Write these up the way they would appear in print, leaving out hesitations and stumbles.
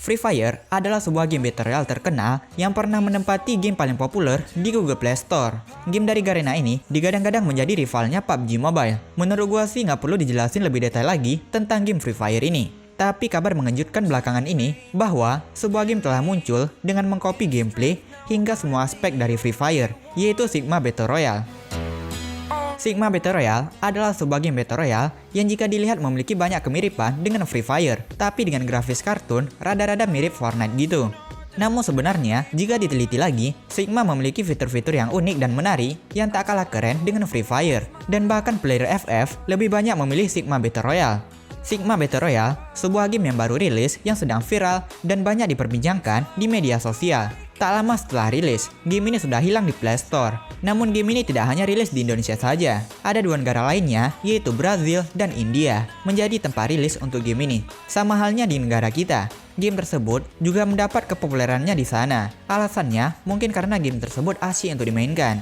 Free Fire adalah sebuah game Battle Royale terkenal yang pernah menempati game paling populer di Google Play Store. Game dari Garena ini digadang-gadang menjadi rivalnya PUBG Mobile. Menurut gua sih nggak perlu dijelasin lebih detail lagi tentang game Free Fire ini. Tapi kabar mengejutkan belakangan ini bahwa sebuah game telah muncul dengan mengcopy gameplay hingga semua aspek dari Free Fire, yaitu Sigma Battle Royale. Sigma Battle Royale adalah sebuah game Battle Royale yang jika dilihat memiliki banyak kemiripan dengan Free Fire, tapi dengan grafis kartun rada-rada mirip Fortnite gitu. Namun sebenarnya, jika diteliti lagi, Sigma memiliki fitur-fitur yang unik dan menarik yang tak kalah keren dengan Free Fire, dan bahkan player FF lebih banyak memilih Sigma Battle Royale. Sigma Battle Royale, sebuah game yang baru rilis yang sedang viral dan banyak diperbincangkan di media sosial. Tak lama setelah rilis, game ini sudah hilang di Play Store. Namun game ini tidak hanya rilis di Indonesia saja. Ada dua negara lainnya, yaitu Brazil dan India, menjadi tempat rilis untuk game ini. Sama halnya di negara kita, game tersebut juga mendapat kepopulerannya di sana. Alasannya mungkin karena game tersebut asyik untuk dimainkan.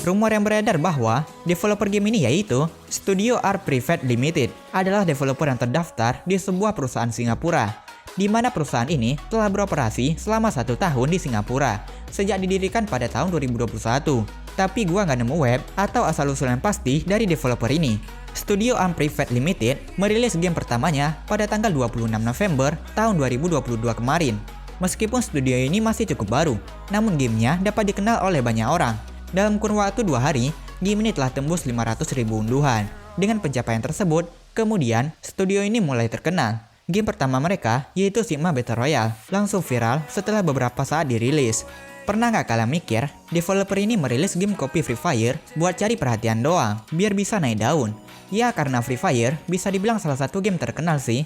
Rumor yang beredar bahwa developer game ini yaitu Studio Art Private Limited adalah developer yang terdaftar di sebuah perusahaan Singapura, di mana perusahaan ini telah beroperasi selama 1 tahun di Singapura sejak didirikan pada tahun 2021. Tapi gua nggak nemu web atau asal-usul yang pasti dari developer ini. Studio Art Private Limited merilis game pertamanya pada tanggal 26 November tahun 2022 kemarin. Meskipun studio ini masih cukup baru, namun gamenya dapat dikenal oleh banyak orang. Dalam kurun waktu 2 hari, game ini telah tembus 500.000 unduhan. Dengan pencapaian tersebut, kemudian studio ini mulai terkenal. Game pertama mereka, yaitu Sigma Battle Royale, langsung viral setelah beberapa saat dirilis. Pernah nggak kalian mikir, developer ini merilis game copy Free Fire buat cari perhatian doang, biar bisa naik daun? Ya karena Free Fire bisa dibilang salah satu game terkenal sih.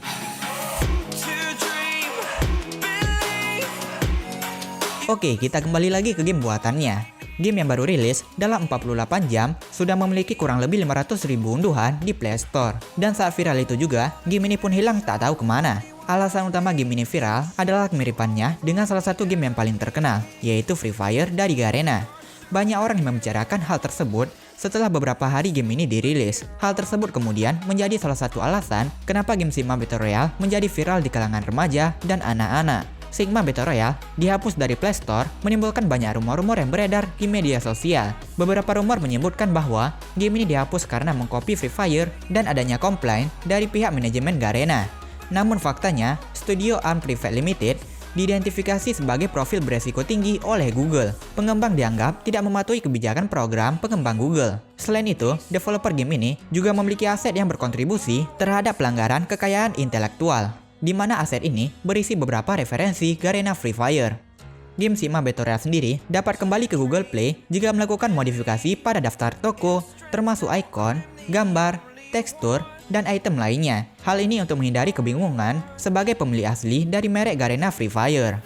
Oke, kita kembali lagi ke game buatannya. Game yang baru rilis dalam 48 jam sudah memiliki kurang lebih 500.000 unduhan di Play Store. Dan saat viral itu juga, game ini pun hilang tak tahu kemana. Alasan utama game ini viral adalah kemiripannya dengan salah satu game yang paling terkenal, yaitu Free Fire dari Garena. Banyak orang yang membicarakan hal tersebut setelah beberapa hari game ini dirilis. Hal tersebut kemudian menjadi salah satu alasan kenapa game Sigma Battle Royale menjadi viral di kalangan remaja dan anak-anak. Sigma Battle Royale dihapus dari Play Store menimbulkan banyak rumor-rumor yang beredar di media sosial. Beberapa rumor menyebutkan bahwa game ini dihapus karena mengcopy Free Fire dan adanya komplain dari pihak manajemen Garena. Namun faktanya, Studio Art Private Limited diidentifikasi sebagai profil beresiko tinggi oleh Google. Pengembang dianggap tidak mematuhi kebijakan program pengembang Google. Selain itu, developer game ini juga memiliki aset yang berkontribusi terhadap pelanggaran kekayaan intelektual, di mana aset ini berisi beberapa referensi Garena Free Fire. Game Sigma Battle Royale sendiri dapat kembali ke Google Play jika melakukan modifikasi pada daftar toko, termasuk ikon, gambar, tekstur, dan item lainnya. Hal ini untuk menghindari kebingungan sebagai pembeli asli dari merek Garena Free Fire.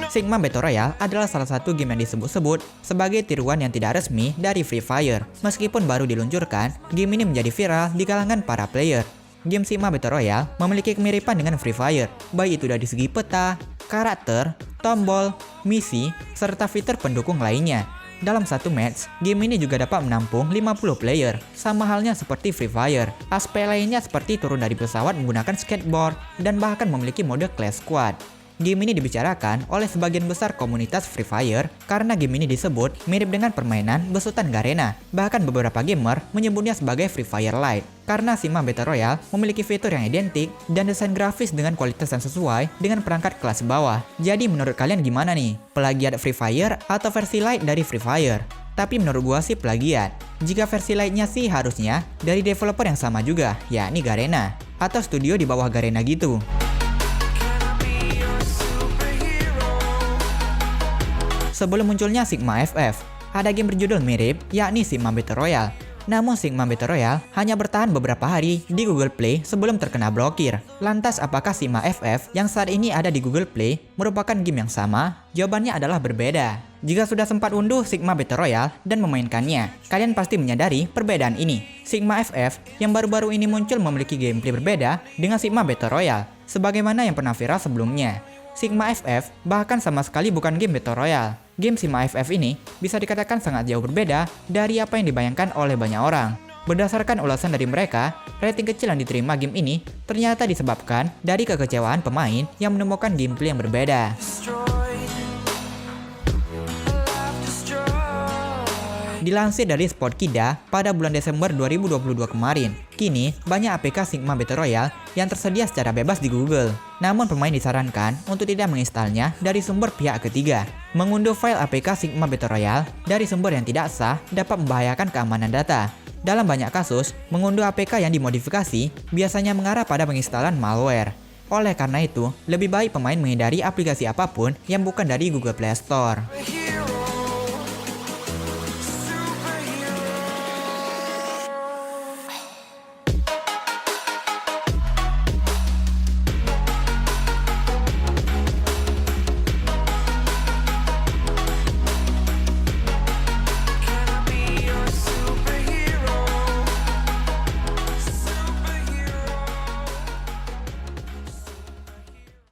Sigma Battle Royale adalah salah satu game yang disebut-sebut sebagai tiruan yang tidak resmi dari Free Fire. Meskipun baru diluncurkan, game ini menjadi viral di kalangan para player. Game Sigma Battle Royale memiliki kemiripan dengan Free Fire, baik itu dari segi peta, karakter, tombol, misi, serta fitur pendukung lainnya. Dalam satu match, game ini juga dapat menampung 50 player, sama halnya seperti Free Fire. Aspek lainnya seperti turun dari pesawat menggunakan skateboard, dan bahkan memiliki mode Clash Squad. Game ini dibicarakan oleh sebagian besar komunitas Free Fire karena game ini disebut mirip dengan permainan besutan Garena. Bahkan beberapa gamer menyebutnya sebagai Free Fire Lite. Karena Sigma Battle Royale memiliki fitur yang identik dan desain grafis dengan kualitas yang sesuai dengan perangkat kelas bawah. Jadi menurut kalian gimana nih? Plagiat Free Fire atau versi Lite dari Free Fire? Tapi menurut gua sih plagiat. Jika versi Lite-nya sih harusnya dari developer yang sama juga, yakni Garena. Atau studio di bawah Garena gitu. Sebelum munculnya Sigma FF, ada game berjudul mirip, yakni Sigma Battle Royale. Namun Sigma Battle Royale hanya bertahan beberapa hari di Google Play sebelum terkena blokir. Lantas apakah Sigma FF yang saat ini ada di Google Play merupakan game yang sama? Jawabannya adalah berbeda. Jika sudah sempat unduh Sigma Battle Royale dan memainkannya, kalian pasti menyadari perbedaan ini. Sigma FF yang baru-baru ini muncul memiliki gameplay berbeda dengan Sigma Battle Royale, sebagaimana yang pernah viral sebelumnya. Sigma FF bahkan sama sekali bukan game Battle Royale. Game SIM AFF ini bisa dikatakan sangat jauh berbeda dari apa yang dibayangkan oleh banyak orang. Berdasarkan ulasan dari mereka, rating kecil yang diterima game ini ternyata disebabkan dari kekecewaan pemain yang menemukan gameplay yang berbeda. Dilansir dari Sportkida pada bulan Desember 2022 kemarin, kini banyak APK Sigma Battle Royale yang tersedia secara bebas di Google. Namun pemain disarankan untuk tidak menginstalnya dari sumber pihak ketiga. Mengunduh file APK Sigma Battle Royale dari sumber yang tidak sah dapat membahayakan keamanan data. Dalam banyak kasus, mengunduh APK yang dimodifikasi biasanya mengarah pada penginstalan malware. Oleh karena itu, lebih baik pemain menghindari aplikasi apapun yang bukan dari Google Play Store.